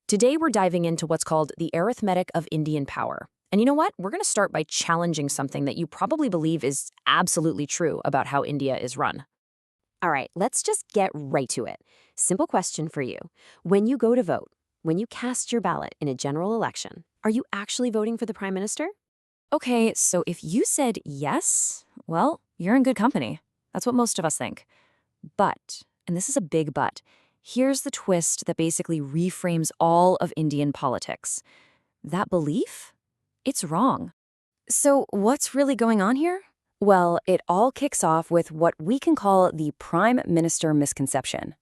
Today, we're diving into what's called the arithmetic of Indian power. And you know what? We're going to start by challenging something that you probably believe is absolutely true about how India is run. All right, let's just get right to it. Simple question for you. When you go to vote, when you cast your ballot in a general election, are you actually voting for the prime minister? Okay, so if you said yes, well, you're in good company. That's what most of us think. But, and this is a big but, here's the twist that basically reframes all of Indian politics. That belief? It's wrong. So what's really going on here? Well, it all kicks off with what we can call the prime minister misconception.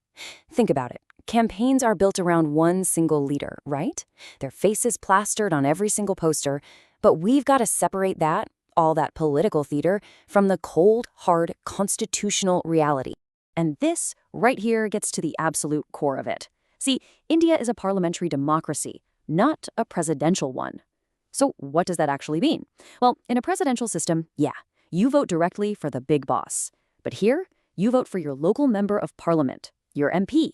Think about it. Campaigns are built around one single leader, right? Their faces plastered on every single poster, but we've got to separate that, all that political theater, from the cold, hard, constitutional reality. And this, right here, gets to the absolute core of it. See, India is a parliamentary democracy, not a presidential one. So what does that actually mean? Well, in a presidential system, yeah, you vote directly for the big boss. But here, you vote for your local member of parliament, your MP.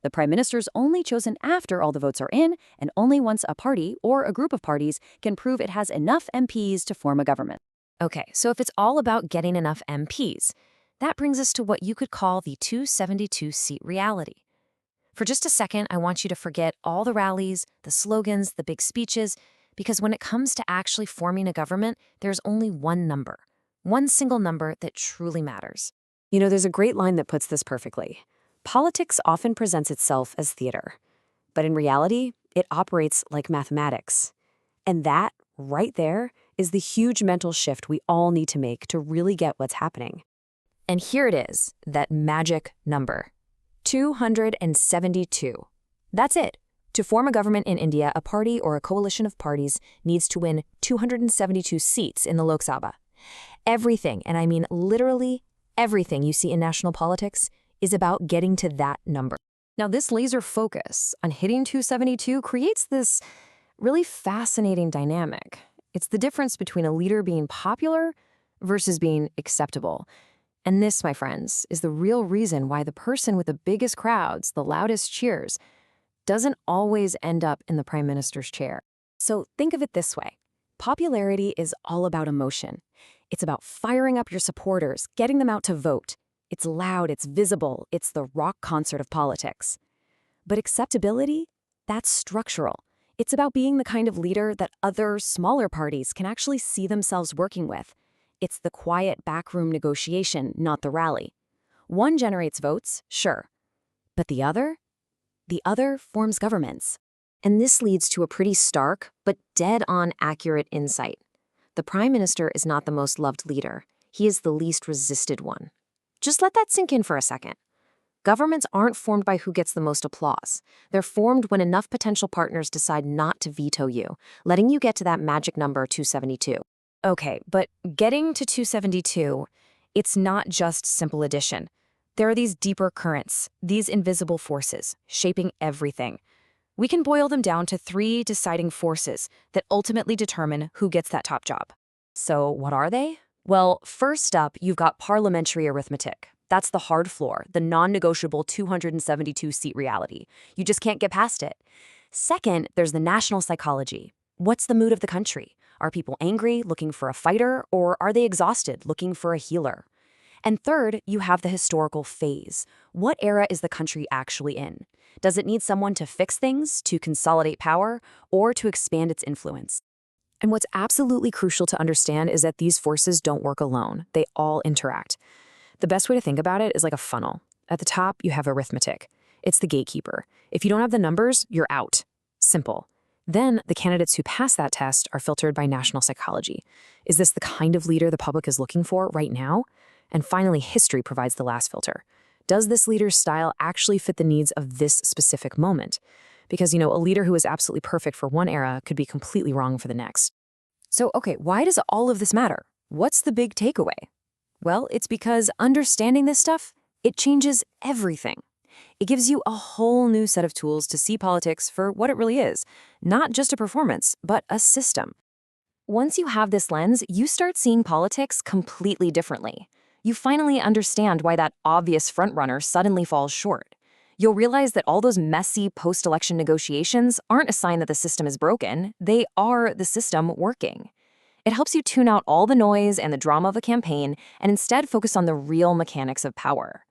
The prime minister's only chosen after all the votes are in, and only once a party or a group of parties can prove it has enough MPs to form a government. Okay, so if it's all about getting enough MPs, that brings us to what you could call the 272-seat reality. For just a second, I want you to forget all the rallies, the slogans, the big speeches, because when it comes to actually forming a government, there's only one number, one single number that truly matters. You know, there's a great line that puts this perfectly. Politics often presents itself as theater, but in reality, it operates like mathematics. And that, right there, is the huge mental shift we all need to make to really get what's happening. And here it is, that magic number, 272. That's it. To form a government in India, a party or a coalition of parties needs to win 272 seats in the Lok Sabha. Everything, and I mean literally everything you see in national politics, is about getting to that number. Now, this laser focus on hitting 272 creates this really fascinating dynamic. It's the difference between a leader being popular versus being acceptable. And this, my friends, is the real reason why the person with the biggest crowds, the loudest cheers, doesn't always end up in the prime minister's chair. So think of it this way. Popularity is all about emotion. It's about firing up your supporters, getting them out to vote. It's loud, it's visible, it's the rock concert of politics. But acceptability? That's structural. It's about being the kind of leader that other, smaller parties can actually see themselves working with. It's the quiet backroom negotiation, not the rally. One generates votes, sure. But the other? The other forms governments. And this leads to a pretty stark, but dead-on accurate insight. The prime minister is not the most loved leader. He is the least resisted one. Just let that sink in for a second. Governments aren't formed by who gets the most applause. They're formed when enough potential partners decide not to veto you, letting you get to that magic number 272. Okay, but getting to 272, it's not just simple addition. There are these deeper currents, these invisible forces, shaping everything. We can boil them down to 3 deciding forces that ultimately determine who gets that top job. So what are they? Well, first up, you've got parliamentary arithmetic. That's the hard floor, the non-negotiable 272-seat reality. You just can't get past it. Second, there's the national psychology. What's the mood of the country? Are people angry, looking for a fighter, or are they exhausted, looking for a healer? And third, you have the historical phase. What era is the country actually in? Does it need someone to fix things, to consolidate power, or to expand its influence? And what's absolutely crucial to understand is that these forces don't work alone. They all interact. The best way to think about it is like a funnel. At the top, you have arithmetic. It's the gatekeeper. If you don't have the numbers, you're out. Simple. Then, the candidates who pass that test are filtered by national psychology. Is this the kind of leader the public is looking for right now? And finally, history provides the last filter. Does this leader's style actually fit the needs of this specific moment? Because, a leader who is absolutely perfect for one era could be completely wrong for the next. So, okay, why does all of this matter? What's the big takeaway? Well, it's because understanding this stuff, it changes everything. It gives you a whole new set of tools to see politics for what it really is, not just a performance, but a system. Once you have this lens, you start seeing politics completely differently. You finally understand why that obvious frontrunner suddenly falls short. You'll realize that all those messy post-election negotiations aren't a sign that the system is broken. They are the system working. It helps you tune out all the noise and the drama of a campaign and instead focus on the real mechanics of power.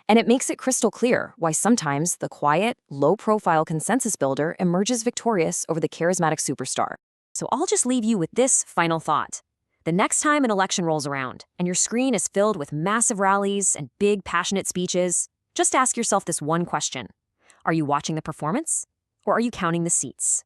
And it makes it crystal clear why sometimes the quiet, low-profile consensus builder emerges victorious over the charismatic superstar. So I'll just leave you with this final thought. The next time an election rolls around and your screen is filled with massive rallies and big, passionate speeches, just ask yourself this one question. Are you watching the performance, or are you counting the seats?